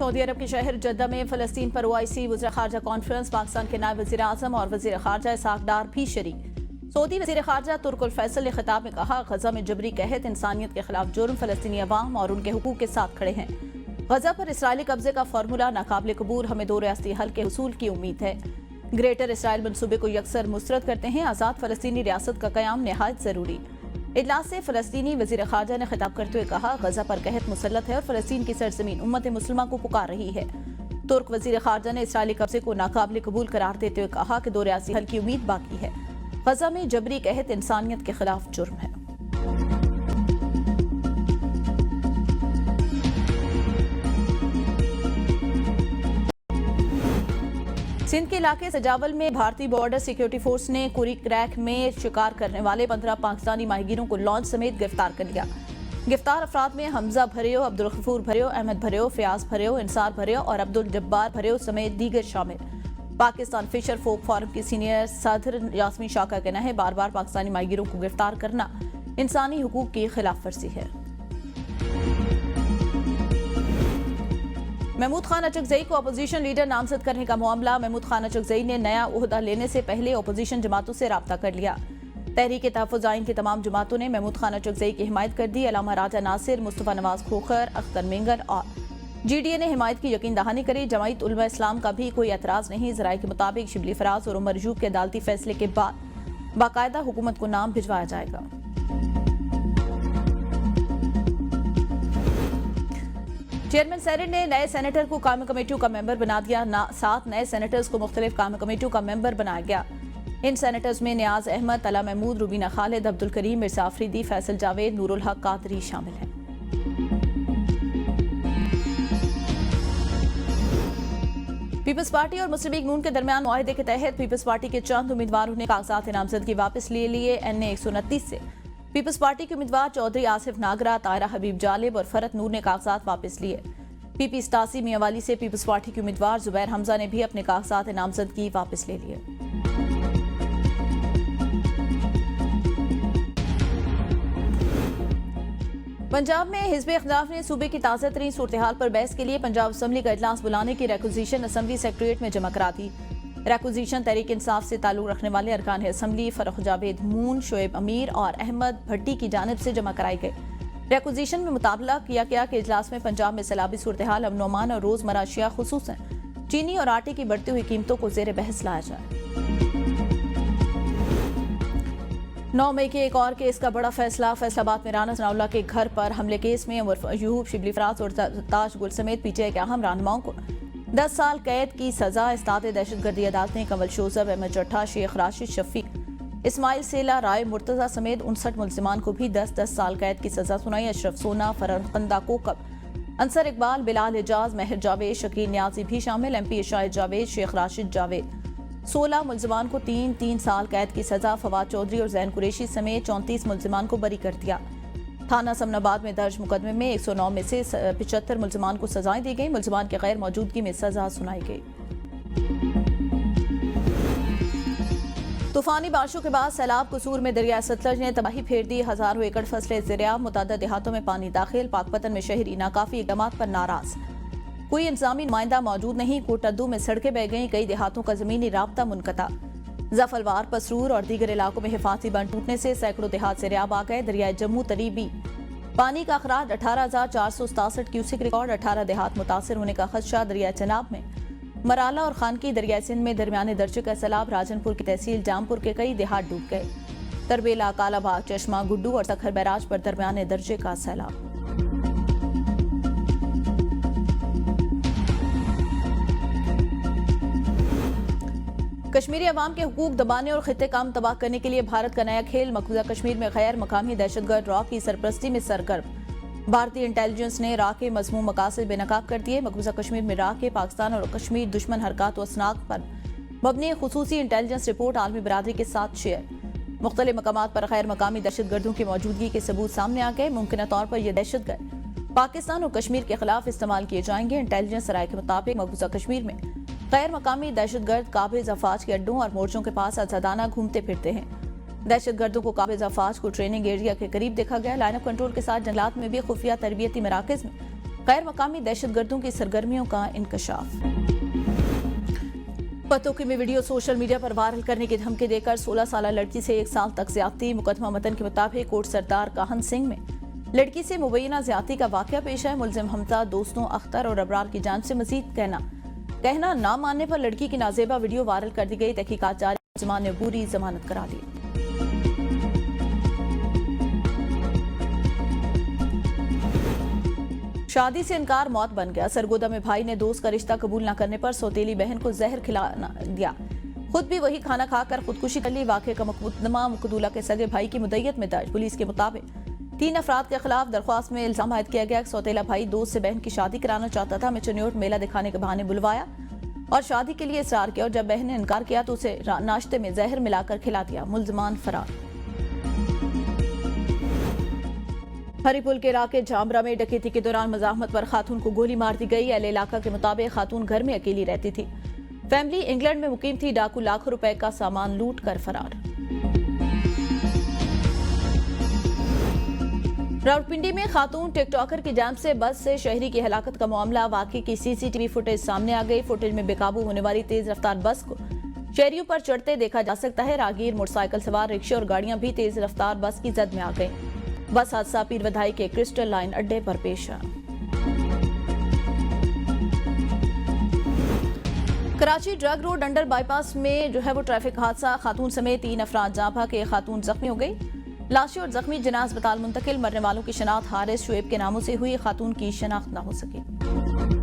Saudi अरब के शहर जद्दा में फ़लस्तीन पर OIC वज़ीर ख़ारजा कॉन्फ्रेंस, पाकिस्तान के नायब वज़ीर आज़म और वज़ीर ख़ारजा इसहाक़ डार भी शरीक। सऊदी वज़ीर ख़ारजा तुर्क फैसल ने खिताब में कहा, गजा में जबरी कहत इंसानियत के खिलाफ जुर्म, फ़लस्तीनी अवाम और उनके हुकूक के साथ खड़े हैं। गजा पर इसराइली कब्जे का फार्मूला नाकाबिल कबूल, हमें दो रियासती हल के हुसूल की उम्मीद है। ग्रेटर इसराइल मनसूबे को यकसर मुस्तरद करते हैं। आज़ाद फ़लस्तीनी रियासत का क़याम नहायत ज़रूरी। इजलास से फ़लस्तीनी वज़ीर ख़ारजा ने खिताब करते हुए कहा, गजा पर कहत मुसल्लत है और फ़लस्तीन की सरजमीन उम्मत मुस्लिमा को पुकार रही है। तुर्क वज़ीर ख़ारजा ने इसराइली कब्जे को नाकाबिल कबूल करार देते हुए कहा कि दो रियासी हल की उम्मीद बाकी है। गजा में जबरी कहत इंसानियत के खिलाफ जुर्म है। सिंध के इलाके सजावल में भारतीय बॉर्डर सिक्योरिटी फोर्स ने कुरी क्रैक में शिकार करने वाले 15 पाकिस्तानी माहीगीरों को लॉन्च समेत गिरफ्तार कर लिया। गिरफ्तार अफराद में हमजा भरियो, अब्दुल गफूर भरियो, अहमद भरियो, फयाज भरियो, इंसार भरियो और अब्दुल जब्बार भरियो समेत दीगर शामिल। पाकिस्तान फिशर फोक फोरम की सीनियर सदर यास्मीन शाह का कहना है, बार बार पाकिस्तानी माहीगीरों को गिरफ्तार करना इंसानी हुकूक की खिलाफ वर्जी है। महमूद खान अचकजई को अपोजिशन लीडर नामजद करने का मामला। महमूद खान अचकजई ने नया ओहदा लेने से पहले अपोजिशन जमातों से राब्ता कर लिया। तहरीक तहफ़्फ़ुज़ आइन की तमाम जमातों ने महमूद खान अचकजई की हिमायत कर दी। अलामा राजा नासिर, मुस्तफ़ा नवाज खोखर, अख्तर मेंगन और GDA ने हिमायत की यकीन दहानी करी। जमायत उलमा इस्लाम का भी कोई एतराज़ नहीं। ज़राए के मुताबिक शिबली फराज और उमर यूब के अदालती फैसले के बाद बाकायदा हुकूमत को नाम भिजवाया जाएगा। चेयरमैन सेनेट ने नए सेनेटर को कायम कमेटियों का मेंबर बना दिया। 7 नए सेनेटर्स को मुख्तलिफ कायम कमेटियों का मेंबर बनाया गया। इन सेनेटर्स में नियाज अहमद, तला महमूद, रुबीना खालिद, अब्दुल करीम, मिर्जा आफरीदी, फैसल जावेद, नूरुल हक कादरी शामिल हैं। पीपल्स पार्टी और मुस्लिम लीग नून के दरमियान मुआहदे के तहत पीपल्स पार्टी के चंद उम्मीदवारों ने कागजात नामजदगी वापस ले लिए। NA 129 से पीपल्स पार्टी के उम्मीदवार चौधरी आसिफ नागरा, तायरा हबीब जालिब और फरत नूर ने कागजात वापस लिए। PP स्टासी मियांवाली से पीपल्स पार्टी के उम्मीदवार जुबैर हमजा ने भी अपने कागजात नामजदगी वापस ले लिए। पंजाब में हिज़्ब इख्तिलाफ ने सूबे की ताज़ा तरीन सूरत हाल पर बहस के लिए पंजाब असम्बली का इजलास बुलाने की रिक्वेजिशन असम्बली सेक्रेटरीट में जमा करा दी। रिक्वेजिशन तहरीक इंसाफ से ताल्लुक रखने वाले अरकान असम्बली फर्रुख जावेद मून, शोएब अमीर और अहमद भट्टी की जानिब से जमा कराई गई। रिक्वेजिशन में मुतालबा किया गया कि इजलास में पंजाब में सैलाबी सूरत हाल, अमन अमान और रोजमर्रा अशिया खुसूसन चीनी और आटे की बढ़ती हुई कीमतों को ज़ेर बहस लाया जाए। 9 मई के एक और केस का बड़ा फैसला। फैसलाबाद में राना सनाउल्लाह के घर पर हमले केस में उमर यूब, शिबली फराज और ताज गुल समेत PTI के अहम रहनुमाओं को 10 साल कैद की सजा। इस्ताद दहशतगर्दी अदालत ने कंवल शोजब, अहमद चट्ठा, शेख राशिद शफीक, इस्माइल सेला, राय मुर्तजा समेत 59 मुल्जिमान को भी 10-10 साल कैद की सजा सुनाई। अशरफ सोना, फरखंदा कोकब, अंसर इकबाल, बिलाल एजाज, महर जावेद, शकील न्याजी भी शामिल। MP शाहिद जावेद, शेख राशिद जावेद 16 मुल्जिमान को 3-3 साल कैद की सजा। फवाद चौधरी और जैन कुरैशी समेत 34 मुल्जिमान को बरी कर दिया। थाना समनाबाद में दर्ज मुकदमे में 109 में से 75 मुल्जिमान को सजाएं दी गई। मुल्जिमान की गैर मौजूदगी में सजा सुनाई गई। तूफानी बारिशों के बाद सैलाब कसूर में दरिया सतलज ने तबाही फेर दी। हजारों एकड़ फसलें ज़ेरियाब, मुतअद्दिद देहातों में पानी दाखिल। पाकपतन में शहरी नाकाफी इक़दामात पर नाराज। कोई इंतजामी नुमाइंदा मौजूद नहीं। कोटद्दू में सड़कें बह गईं। कई देहातों का जमीनी राब्ता मुनक़ता। जफलवार, पसरूर और दीगर इलाकों में हिफाजती बंद टूटने से सैकड़ों देहात ज़ेरियाब आ गए। दरियाए जम्मू तरी भी पानी का अखराज 18,467 क्यूसेक रिकॉर्ड। 18 देहात मुतासर होने का खदशा। दरिया चनाब में मराला और खानकी, दरिया सिंध में दरमियाने दर्जे का सैलाब। राजनपुर की तहसील जामपुर के कई देहात डूब गए। तरबेला, कालाबाग, चश्मा, गुड्डू और सखर बैराज पर दरमियाने दर्जे का सैलाब। कश्मीरी अवाम के हुकूक दबाने और खित्ते काम तबाह करने के लिए भारत का नया खेल। मकबूजा कश्मीर में गैर मकामी दहशतगर्द रॉ की सरपरस्ती में सरगर्म। भारतीय इंटेलिजेंस ने रा के मज़मूम मकासद बेनकाब कर दिए। मकबूजा कश्मीर में रा के पाकिस्तान और कश्मीर दुश्मन हरकत व असनाक पर मबनी खुसूसी इंटेलिजेंस रिपोर्ट आलमी बरादरी के साथ शेयर। मुख्तलिफ मकामात पर गैर मकामी दहशतगर्दों की मौजूदगी के सबूत सामने आ गए। मुमकिन तौर पर यह दहशतगर्द पाकिस्तान और कश्मीर के खिलाफ इस्तेमाल किए जाएंगे। इंटेलिजेंस राय के मुताबिक मकबूजा कश्मीर में गैर मकामी दहशतगर्द काबिज अफवाज के अड्डों और मोर्चों के पास आजादाना घूमते फिरते हैं। दहशतगर्दों को काबिज अफवाज को ट्रेनिंग एरिया के करीब देखा गया। लाइन ऑफ कंट्रोल के साथ जंगलात में भी खुफिया तरबियती मराकज में गैर मकामी दहशतगर्दों की सरगर्मियों का इंकशाफ। पतों में वीडियो सोशल मीडिया पर वायरल करने की धमकी देकर 16 साल लड़की से 1 साल तक ज्यादती। मुकदमा मतन के मुताबिक कोट सरदार काहन सिंह में लड़की से मुबैना ज्यादती का वाकया पेश है। मुलजिम हमजा दोस्तों अख्तर और अबरार की जानिब से मजीद कहना ना मानने पर लड़की की नाजेबा वीडियो वायरल कर दी गई। तहकीकात जारी, मुलजिमान ने पूरी जमानत करा ली। शादी से इनकार मौत बन गया। सरगोदा में भाई ने दोस्त का रिश्ता कबूल न करने पर सौतेली बहन को जहर खिला दिया, खुद भी वही खाना खाकर खुदकुशी कर ली। वाक़े का मुकदमा मुकदूला के सगे भाई की मुद्दत में दर्ज। पुलिस के मुताबिक 3 अफराद के खिलाफ दरख्वास्त में इल्जाम आयद किया गया। सौतेला भाई दोस्त से बहन की शादी कराना चाहता था। मिचन्योट मेला दिखाने के बहाने बुलवाया और शादी के लिए इसरार किया और जब बहन ने इनकार किया तो उसे नाश्ते में जहर मिलाकर खिला दिया। मुलजमान फरार। हरिपुल के इलाके जामरा में डकैती के दौरान मजाहमत पर खातून को गोली मार दी गई। अहले इलाका के मुताबिक खातून घर में अकेली रहती थी। फैमिली इंग्लैंड में मुकीम थी। डाकू लाखों रुपए का सामान लूट कर फरार। रावलपिंडी में खातून टिकटॉकर की जानिब से बस से शहरी की हलाकत का मामला। वाकई की सीसीटीवी फुटेज सामने आ गई। फुटेज में बेकाबू होने वाली तेज रफ्तार बस को शहरियों पर चढ़ते देखा जा सकता है। राहगीर, मोटरसाइकिल सवार, रिक्शे और गाड़ियां भी तेज रफ्तार बस की जद में आ गई। बस हादसा पीर बधाई के क्रिस्टल लाइन अड्डे पर पेश आया। Karachi drug road under bypass में वो ट्रैफिक हादसा। खातून समेत 3 अफराद जाँ भागे। खातून जख्मी हो गई। लाशें और जख्मी जिन्ना अस्पताल मुंतकिल। मरने वालों की शनाख्त हारिस, शुएब के नामों से हुई। खातून की शनाख्त न हो सकी।